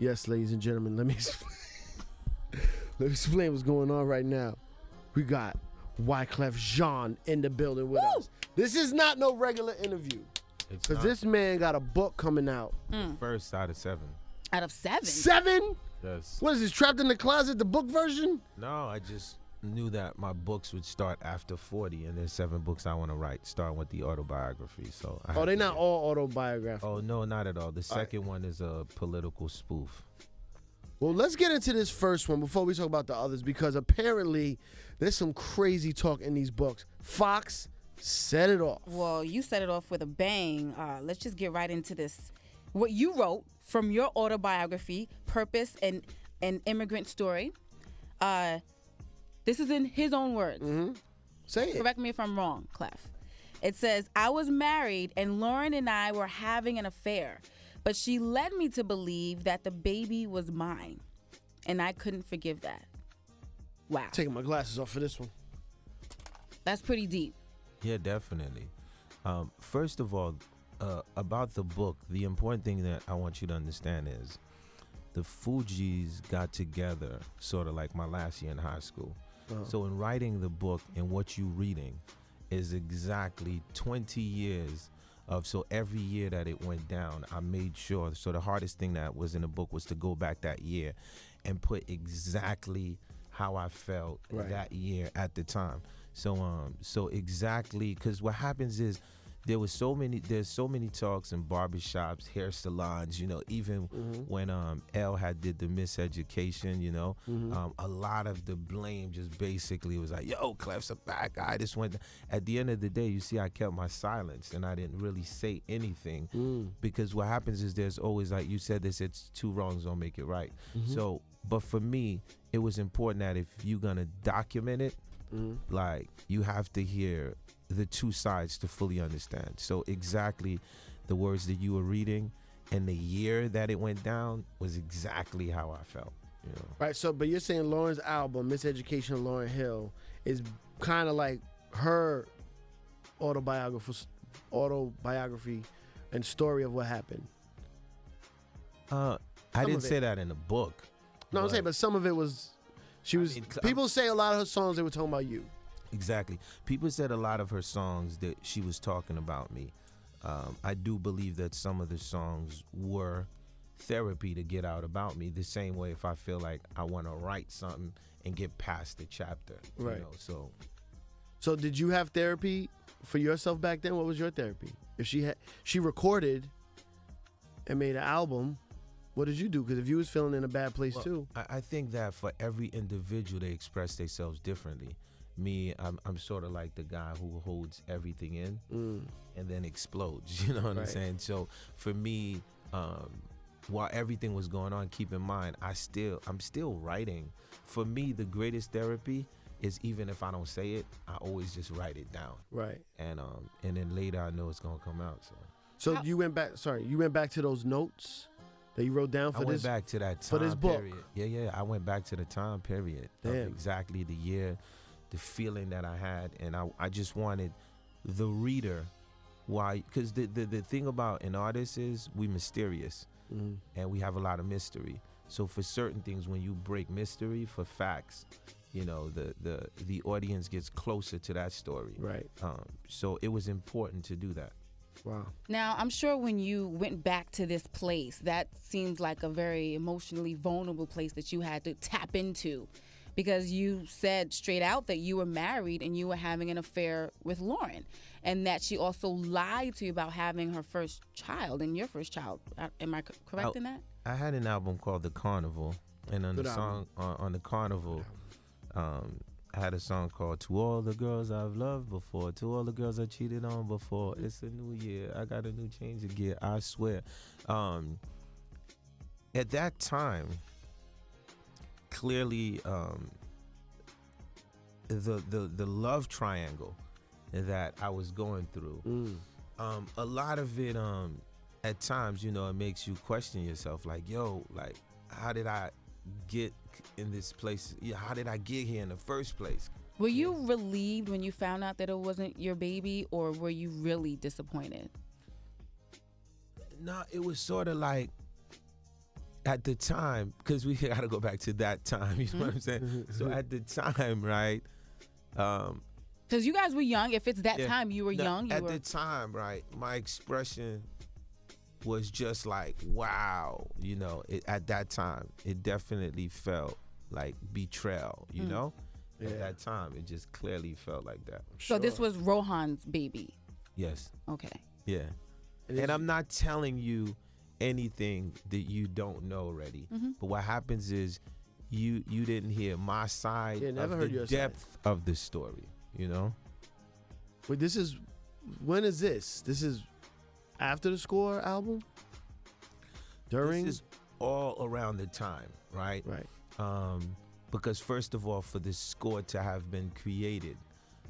Yes, ladies and gentlemen, let me explain what's going on right now. We got Wyclef Jean in the building with us. This is not no regular interview. Because this man got a book coming out. First out of 7. Out of 7? 7? Yes. What is this, Trapped in the Closet, the book version? No, I just knew that my books would start after 40, and there's 7 books I want to write, starting with the autobiography. So they're not all autobiographical. Oh, no, not at all. The second one is a political spoof. Well, let's get into this first one before we talk about the others, because apparently there's some crazy talk in these books. Fox, set it off. Well, you set it off with a bang. Let's just get right into this. What you wrote from your autobiography, Purpose and an Immigrant Story. This is in his own words. Mm-hmm. Say it. Correct me if I'm wrong, Clef. It says, I was married and Lauryn and I were having an affair, but she led me to believe that the baby was mine, and I couldn't forgive that. Wow. Taking my glasses off for this one. That's pretty deep. Yeah, definitely. First of all, about the book, the important thing that I want you to understand is the Fugees got together sort of like my last year in high school. So in writing the book and what you're reading is exactly 20 years of, so every year that it went down, I made sure, so the hardest thing that was in the book was to go back that year and put exactly how I felt that year at the time. So exactly, because what happens is there's so many talks in barbershops, hair salons, even when Elle did the miseducation, a lot of the blame just basically was like, yo, Clef's a bad guy. This went. At the end of the day, you see, I kept my silence and I didn't really say anything because what happens is there's always, like you said, this, it's 2 wrongs don't make it right. So, but for me, it was important that if you're gonna document it, like you have to hear the 2 sides to fully understand. So exactly the words that you were reading and the year that it went down was exactly how I felt. Right. So, but you're saying Lauryn's album, Miseducation of Lauryn Hill, is kind of like her autobiography and story of what happened. I didn't say that in the book. No, I'm saying, but some of it was. People say a lot of her songs, they were talking about you. Exactly. People said a lot of her songs that she was talking about me. I do believe that some of the songs were therapy to get out about me, the same way if I feel like I want to write something and get past the chapter. Right. So did you have therapy for yourself back then? What was your therapy? If she recorded and made an album, what did you do? Because if you was feeling in a bad place too. I think that for every individual, they express themselves differently. Me, I'm sort of like the guy who holds everything in and then explodes. You know what I'm saying? So for me, while everything was going on, keep in mind, I'm still writing. For me, the greatest therapy is even if I don't say it, I always just write it down. Right. And then later I know it's gonna come out. So you went back. Sorry, you went back to those notes that you wrote down for this. I went back to that time for this book. Period. Yeah. I went back to the time period. Of exactly the year, the feeling that I had, and I just wanted the reader. Why? Because the thing about an artist is we mysterious, and we have a lot of mystery. So for certain things, when you break mystery for facts, the audience gets closer to that story. Right. So it was important to do that. Wow. Now, I'm sure when you went back to this place, that seems like a very emotionally vulnerable place that you had to tap into, because you said straight out that you were married and you were having an affair with Lauryn, and that she also lied to you about having her first child and your first child. Am I correct in that? I had an album called The Carnival, and on on The Carnival, I had a song called To All the Girls I've Loved Before, To All the Girls I Cheated On Before, It's a New Year, I got a new change of gear, I swear. At that time, clearly the love triangle that I was going through, a lot of it at times, it makes you question yourself, like, yo, like, how did I get in this place? How did I get here in the first place? Were you relieved when you found out that it wasn't your baby, or were you really disappointed? No, it was sort of like at the time, because we got to go back to that time, you know what I'm saying? So at the time, right? Because you guys were young. If it's that time, you were young. At the time, right, my expression was just like, wow, you know, at that time, it definitely felt like betrayal, you know? At that time, it just clearly felt like that. So this was Rohan's baby? Yes. Okay. Yeah. And I'm not telling you anything that you don't know already. But what happens is you didn't hear my side of the depth of the story, you know? Wait, when is this? This is after the Score album? During? This is all around the time, right? Right. Because first of all, for the Score to have been created,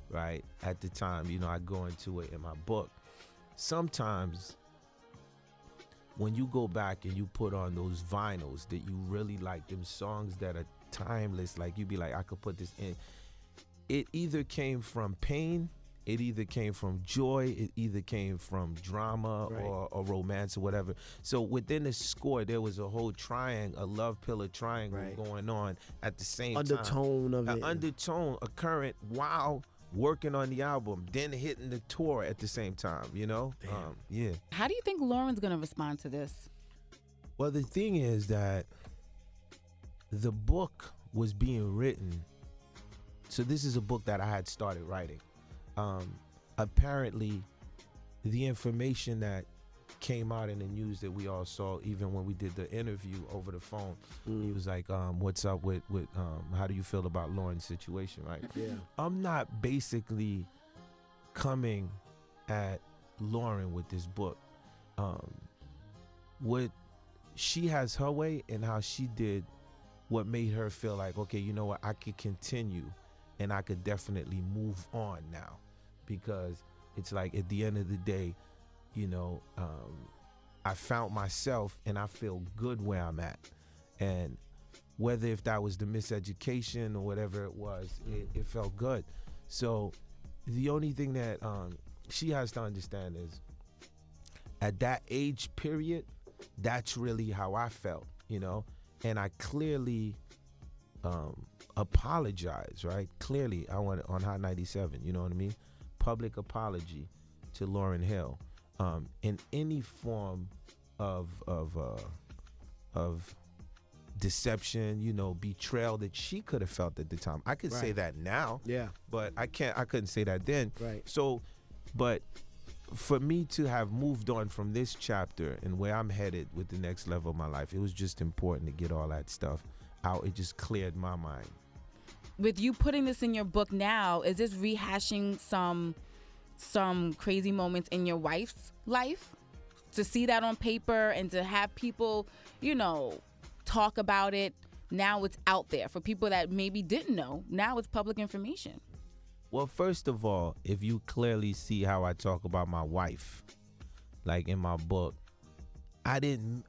right, at the time, you know, I go into it in my book. Sometimes when you go back and you put on those vinyls that you really like, them songs that are timeless, like you be like, I could put this in. It either came from pain, it either came from joy, it either came from drama or romance or whatever. So within the Score, there was a whole triangle, a love pillar triangle going on at the same undertone time. Of it. Undertone occurring while working on the album, then hitting the tour at the same time, you know? Yeah. How do you think Lauryn's going to respond to this? Well, the thing is that the book was being written. So this is a book that I had started writing. Apparently, the information that came out in the news that we all saw, even when we did the interview over the phone, he was like, what's up with how do you feel about Lauryn's situation, right? Yeah. I'm not basically coming at Lauryn with this book. What she has her way and how she did what made her feel like, okay, you know what, I could continue and I could definitely move on now, because it's like at the end of the day, you know, I found myself and I feel good where I'm at. And whether if that was the miseducation or whatever it was, it felt good. So the only thing that she has to understand is at that age period, that's really how I felt, you know? And I clearly apologize, right? Clearly, I want it on Hot 97, you know what I mean? Public apology to Lauryn Hill. In any form of deception, you know, betrayal that she could have felt at the time. I could say that now, but I couldn't say that then. Right. So, but for me to have moved on from this chapter and where I'm headed with the next level of my life, it was just important to get all that stuff out. It just cleared my mind. With you putting this in your book now, is this rehashing some crazy moments in your wife's life? To see that on paper and to have people, you know, talk about it, now it's out there for people that maybe didn't know. Now it's public information. Well, first of all, if you clearly see how I talk about my wife, like in my book, I didn't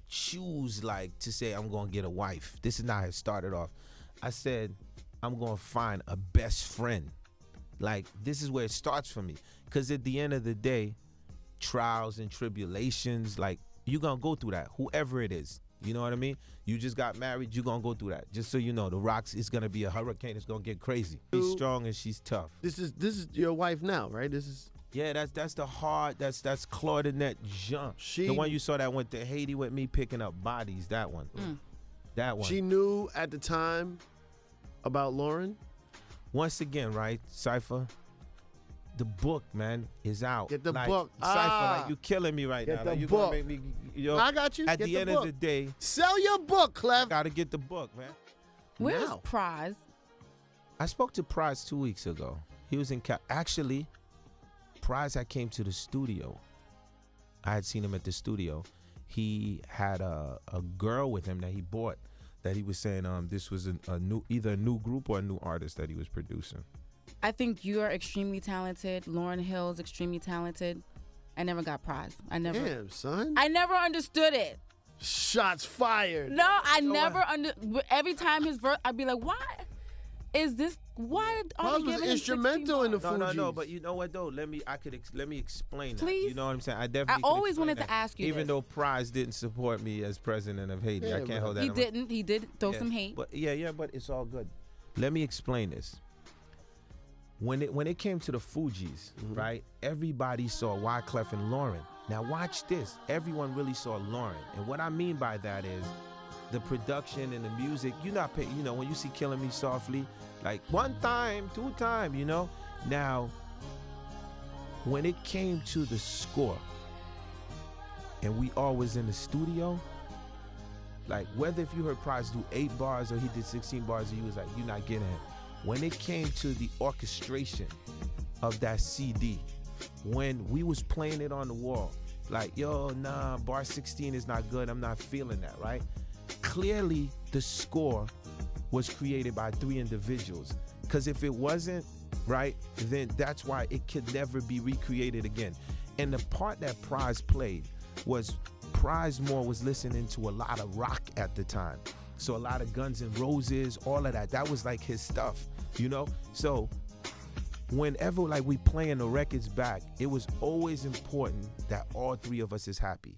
choose like to say I'm gonna get a wife. This is not how it started off. I said I'm gonna find a best friend. Like, this is where it starts for me. Because at the end of the day, trials and tribulations, like, you're going to go through that, whoever it is. You know what I mean? You just got married, you're going to go through that. Just so you know, the rocks is going to be a hurricane. It's going to get crazy. She's strong and she's tough. This is your wife now, right? This is... Yeah, that's the hard, that's Claudinette Jean. The one you saw that went to Haiti with me picking up bodies, that one. That one. She knew at the time about Lauryn? Once again, right, Cypher, the book, man, is out. Get the like, book. Cypher, like, you killing me right now. The like, you book. gonna make me, yo, I got you. At Get the the end book. of the day, sell your book, Clef. Gotta get the book, man. Where's Now. Prize? I spoke to Prize 2 weeks ago. He was in actually, Prize had came to the studio. I had seen him at the studio. He had a girl with him that he bought, that he was saying this was either a new group or a new artist that he was producing. I think you're extremely talented. Lauryn Hill's extremely talented. I never got Prize. Damn, son. I never understood it. Shots fired. No, I never every time his verse, I'd be like, why is this why are Pras they was giving him instrumental in the 16 Fugees. No, but you know what though? Let me explain that. Please. You know what I'm saying? I I definitely. can always explain wanted that. to ask you Even this. though Prize didn't support me as president of Haiti, Yeah, I can't bro. hold that. He on my- didn't. He did throw Yeah, some hate. But but it's all good. Let me explain this. When it came to the Fugees, right? Everybody saw Wyclef and Lauryn. Now watch this. Everyone really saw Lauryn, and what I mean by that is the production and the music. You're not pay, you know, when you see Killing Me Softly, like 1 time, 2 time, you know. Now, when it came to the score, and we all was in the studio, like whether if you heard Price do 8 bars or he did 16 bars, or you was like, you're not getting it. When it came to the orchestration of that CD, when we was playing it on the wall, like, yo, nah, bar 16 is not good, I'm not feeling that, right? Clearly, the score was created by 3 individuals. Because if it wasn't, right, then that's why it could never be recreated again. And the part that Prize played was Prize Moore was listening to a lot of rock at the time. So a lot of Guns N' Roses, all of that. That was like his stuff, you know? So whenever like we playing the records back, it was always important that all 3 of us is happy.